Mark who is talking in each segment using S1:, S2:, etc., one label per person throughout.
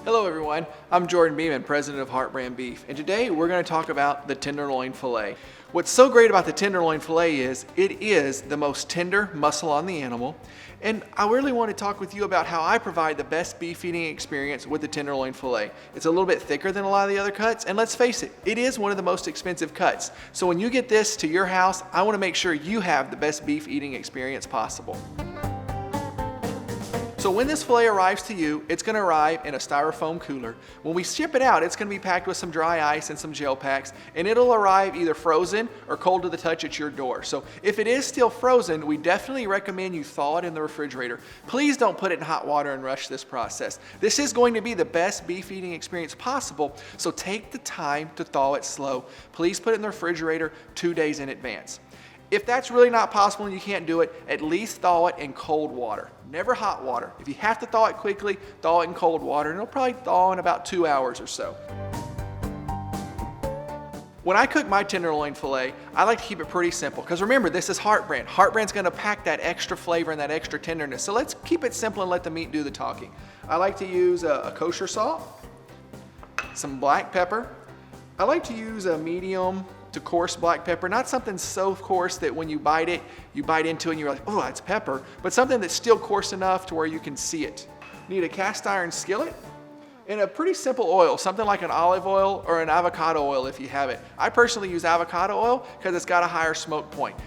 S1: Hello everyone, I'm Jordan Beeman, president of HeartBrand Beef, and today we're going to talk about the tenderloin filet. What's so great about the tenderloin filet is it is the most tender muscle on the animal, and I really want to talk with you about how I provide the best beef eating experience with the tenderloin filet. It's a little bit thicker than a lot of the other cuts, and let's face it, it is one of the most expensive cuts. So when you get this to your house, I want to make sure you have the best beef eating experience possible. So when this filet arrives to you, it's going to arrive in a styrofoam cooler. When we ship it out, it's going to be packed with some dry ice and some gel packs, and it'll arrive either frozen or cold to the touch at your door. So if it is still frozen, we definitely recommend you thaw it in the refrigerator. Please don't put it in hot water and rush this process. This is going to be the best beef eating experience possible, so take the time to thaw it slow. Please put it in the refrigerator 2 days in advance. If that's really not possible and you can't do it, at least thaw it in cold water. Never hot water. If you have to thaw it quickly, thaw it in cold water, and it'll probably thaw in about 2 hours or so. When I cook my tenderloin filet, I like to keep it pretty simple, because remember, this is HeartBrand. HeartBrand's gonna pack that extra flavor and that extra tenderness, so let's keep it simple and let the meat do the talking. I like to use a kosher salt, some black pepper. I like to use a medium to coarse black pepper, not something so coarse that when you bite into it and you're like, oh, that's pepper, but something that's still coarse enough to where you can see it. Need a cast iron skillet and a pretty simple oil, something like an olive oil or an avocado oil if you have it. I personally use avocado oil because it's got a higher smoke point.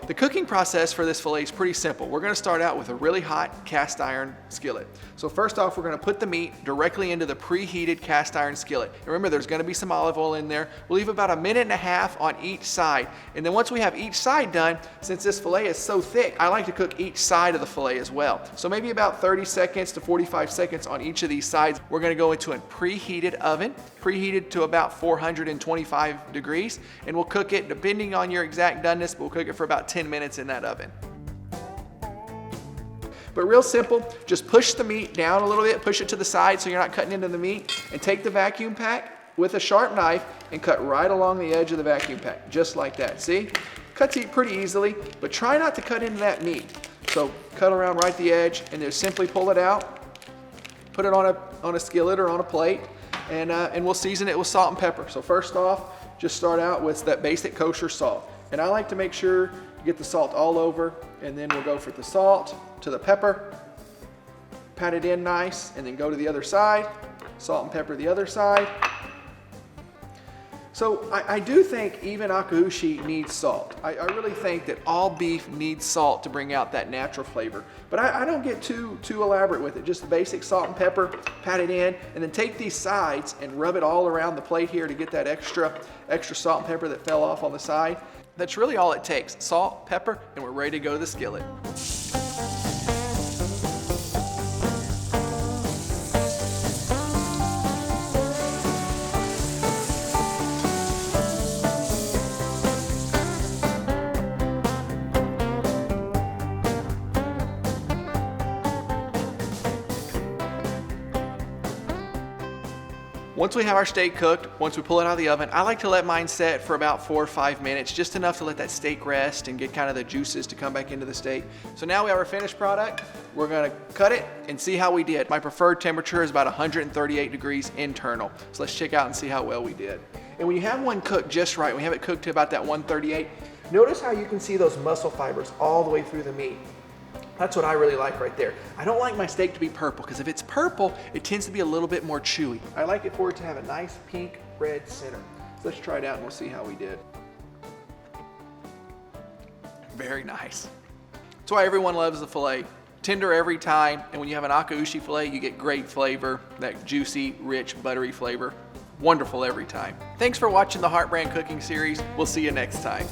S1: The cooking process for this filet is pretty simple. We're going to start out with a really hot cast iron skillet. So first off, we're going to put the meat directly into the preheated cast iron skillet. And remember, there's going to be some olive oil in there. We'll leave about 1.5 minutes on each side. And then once we have each side done, since this filet is so thick, I like to cook each side of the filet as well. So maybe about 30 seconds to 45 seconds on each of these sides. We're going to go into a preheated oven, preheated to about 425 degrees. And we'll cook it, depending on your exact doneness, we'll cook it for about 10 minutes in that oven. But real simple, just push the meat down a little bit, push it to the side so you're not cutting into the meat, and take the vacuum pack with a sharp knife and cut right along the edge of the vacuum pack, just like that. See? Cuts pretty easily, but try not to cut into that meat. So cut around right the edge and just simply pull it out, put it on a skillet or on a plate, and we'll season it with salt and pepper. So first off, just start out with that basic kosher salt. And I like to make sure you get the salt all over, and then we'll go for the salt to the pepper, pat it in nice, and then go to the other side, salt and pepper the other side. So I do think even Akaushi needs salt. I really think that all beef needs salt to bring out that natural flavor. But I don't get too elaborate with it. Just the basic salt and pepper, pat it in, and then take these sides and rub it all around the plate here to get that extra salt and pepper that fell off on the side. That's really all it takes. Salt, pepper, and we're ready to go to the skillet. Once we have our steak cooked, once we pull it out of the oven, I like to let mine set for about 4 or 5 minutes, just enough to let that steak rest and get kind of the juices to come back into the steak. So now we have our finished product. We're gonna cut it and see how we did. My preferred temperature is about 138 degrees internal. So let's check out and see how well we did. And when you have one cooked just right, when you have it cooked to about that 138, notice how you can see those muscle fibers all the way through the meat. That's what I really like right there. I don't like my steak to be purple, because if it's purple, it tends to be a little bit more chewy. I like it for it to have a nice pink red center. So let's try it out and we'll see how we did. Very nice. That's why everyone loves the filet. Tender every time, and when you have an Akaushi filet, you get great flavor, that juicy, rich, buttery flavor. Wonderful every time. Thanks for watching the HeartBrand cooking series. We'll see you next time.